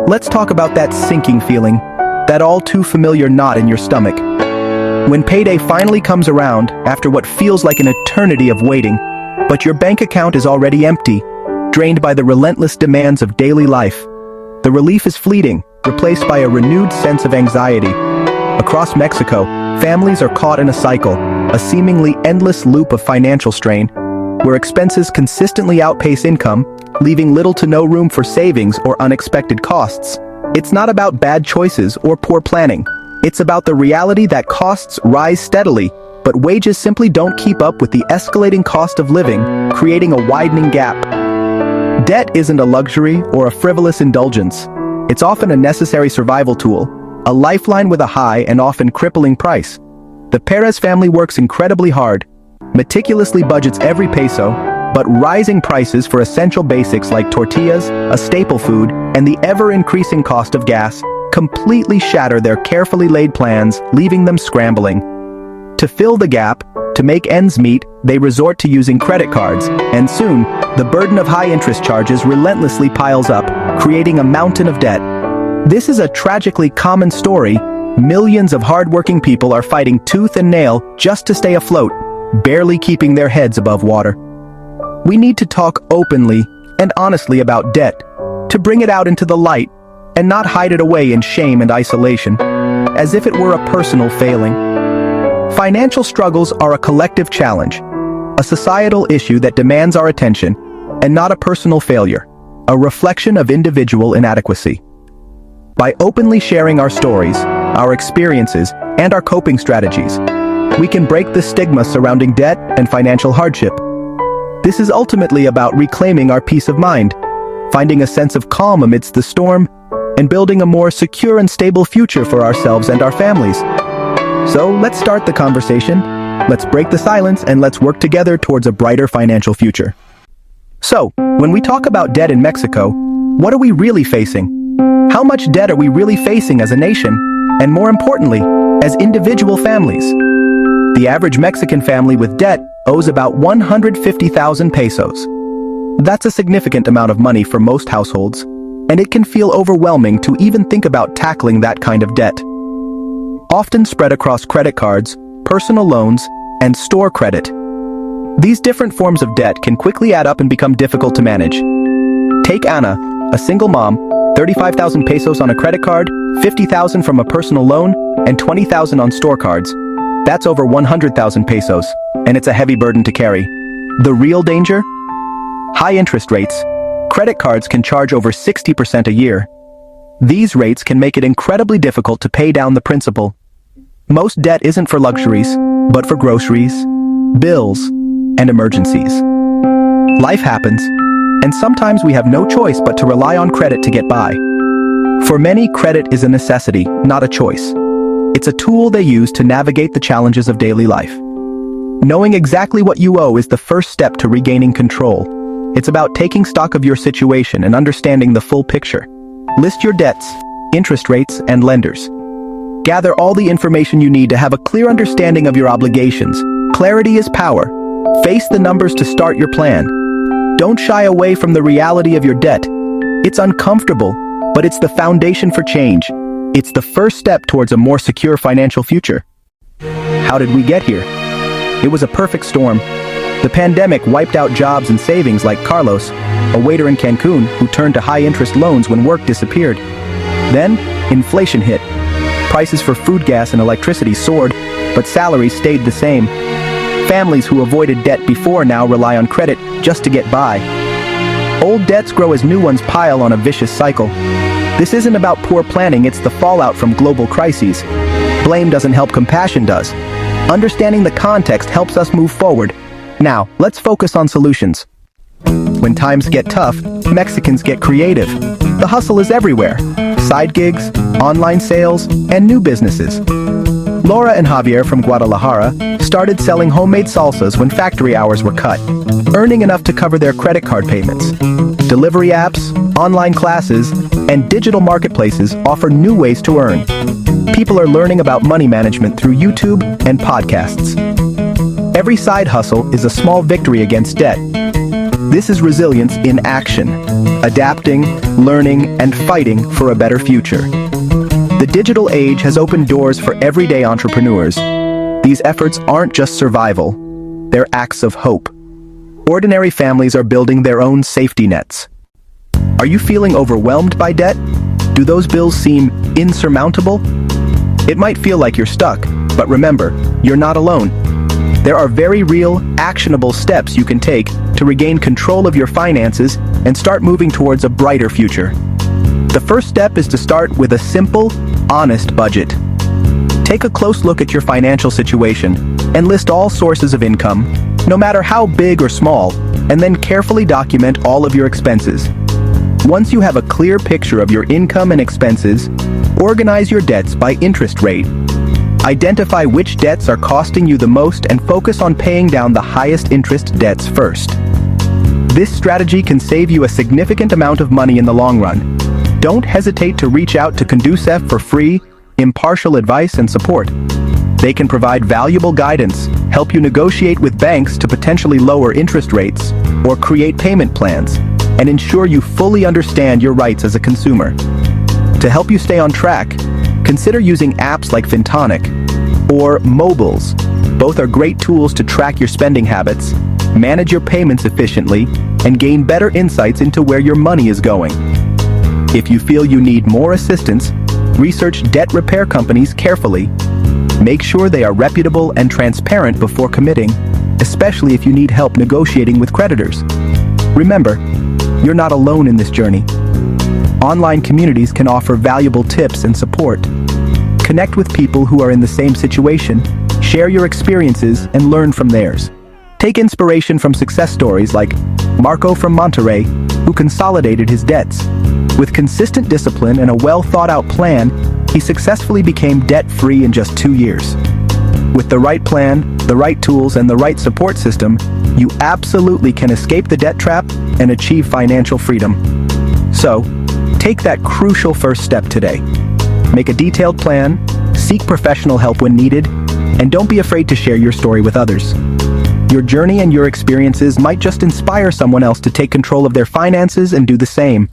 Let's talk about that sinking feeling, that all too familiar knot in your stomach. When payday finally comes around, after what feels like an eternity of waiting, but your bank account is already empty, drained by the relentless demands of daily life. The relief is fleeting, replaced by a renewed sense of anxiety. Across Mexico, families are caught in a cycle, a seemingly endless loop of financial strain, where expenses consistently outpace income, leaving little to no room for savings or unexpected costs. It's not about bad choices or poor planning. It's about the reality that costs rise steadily, but wages simply don't keep up with the escalating cost of living, creating a widening gap. Debt isn't a luxury or a frivolous indulgence. It's often a necessary survival tool, a lifeline with a high and often crippling price. The Perez family works incredibly hard, meticulously budgets every peso, but rising prices for essential basics like tortillas, a staple food, and the ever-increasing cost of gas completely shatter their carefully laid plans, leaving them scrambling. To fill the gap, to make ends meet, they resort to using credit cards, and soon, the burden of high interest charges relentlessly piles up, creating a mountain of debt. This is a tragically common story. Millions of hardworking people are fighting tooth and nail just to stay afloat, barely keeping their heads above water. We need to talk openly and honestly about debt, to bring it out into the light, and not hide it away in shame and isolation, as if it were a personal failing. Financial struggles are a collective challenge, a societal issue that demands our attention, and not a personal failure, a reflection of individual inadequacy. By openly sharing our stories, our experiences, and our coping strategies, we can break the stigma surrounding debt and financial hardship. This is ultimately about reclaiming our peace of mind, finding a sense of calm amidst the storm, and building a more secure and stable future for ourselves and our families. So let's start the conversation, let's break the silence, and let's work together towards a brighter financial future. So, when we talk about debt in Mexico, what are we really facing? How much debt are we really facing as a nation, and more importantly, as individual families? The average Mexican family with debt owes about 150,000 pesos. That's a significant amount of money for most households, and it can feel overwhelming to even think about tackling that kind of debt. Often spread across credit cards, personal loans, and store credit. These different forms of debt can quickly add up and become difficult to manage. Take Ana, a single mom, 35,000 pesos on a credit card, 50,000 from a personal loan, and 20,000 on store cards. That's over 100,000 pesos, and it's a heavy burden to carry. The real danger? High interest rates. Credit cards can charge over 60% a year. These rates can make it incredibly difficult to pay down the principal. Most debt isn't for luxuries, but for groceries, bills, and emergencies. Life happens, and sometimes we have no choice but to rely on credit to get by. For many, credit is a necessity, not a choice. It's a tool they use to navigate the challenges of daily life. Knowing exactly what you owe is the first step to regaining control. It's about taking stock of your situation and understanding the full picture. List your debts, interest rates, and lenders. Gather all the information you need to have a clear understanding of your obligations. Clarity is power. Face the numbers to start your plan. Don't shy away from the reality of your debt. It's uncomfortable, but it's the foundation for change. It's the first step towards a more secure financial future. How did we get here? It was a perfect storm. The pandemic wiped out jobs and savings like Carlos, a waiter in Cancun who turned to high-interest loans when work disappeared. Then, inflation hit. Prices for food, gas, and electricity soared, but salaries stayed the same. Families who avoided debt before now rely on credit just to get by. Old debts grow as new ones pile on a vicious cycle. This isn't about poor planning, it's the fallout from global crises. Blame doesn't help, compassion does. Understanding the context helps us move forward. Now, let's focus on solutions. When times get tough, Mexicans get creative. The hustle is everywhere. Side gigs, online sales, and new businesses. Laura and Javier from Guadalajara started selling homemade salsas when factory hours were cut, earning enough to cover their credit card payments. Delivery apps, online classes, and digital marketplaces offer new ways to earn. People are learning about money management through YouTube and podcasts. Every side hustle is a small victory against debt. This is resilience in action, adapting, learning, and fighting for a better future. The digital age has opened doors for everyday entrepreneurs. These efforts aren't just survival, they're acts of hope. Ordinary families are building their own safety nets. Are you feeling overwhelmed by debt? Do those bills seem insurmountable? It might feel like you're stuck, but remember, you're not alone. There are very real, actionable steps you can take to regain control of your finances and start moving towards a brighter future. The first step is to start with a simple, honest budget. Take a close look at your financial situation and list all sources of income, no matter how big or small, and then carefully document all of your expenses. Once you have a clear picture of your income and expenses, organize your debts by interest rate. Identify which debts are costing you the most and focus on paying down the highest interest debts first. This strategy can save you a significant amount of money in the long run. Don't hesitate to reach out to Conducef for free, impartial advice and support. They can provide valuable guidance, help you negotiate with banks to potentially lower interest rates, or create payment plans, and ensure you fully understand your rights as a consumer. To help you stay on track, consider using apps like Fintonic or Mobiles. Both are great tools to track your spending habits, manage your payments efficiently, and gain better insights into where your money is going. If you feel you need more assistance, research debt repair companies carefully. Make sure they are reputable and transparent before committing, especially if you need help negotiating with creditors. Remember, you're not alone in this journey. Online communities can offer valuable tips and support. Connect with people who are in the same situation, share your experiences, and learn from theirs. Take inspiration from success stories like Marco from Monterrey, who consolidated his debts. With consistent discipline and a well-thought-out plan, he successfully became debt-free in just 2 years. With the right plan, the right tools, and the right support system, you absolutely can escape the debt trap and achieve financial freedom. So, take that crucial first step today. Make a detailed plan, seek professional help when needed, and don't be afraid to share your story with others. Your journey and your experiences might just inspire someone else to take control of their finances and do the same.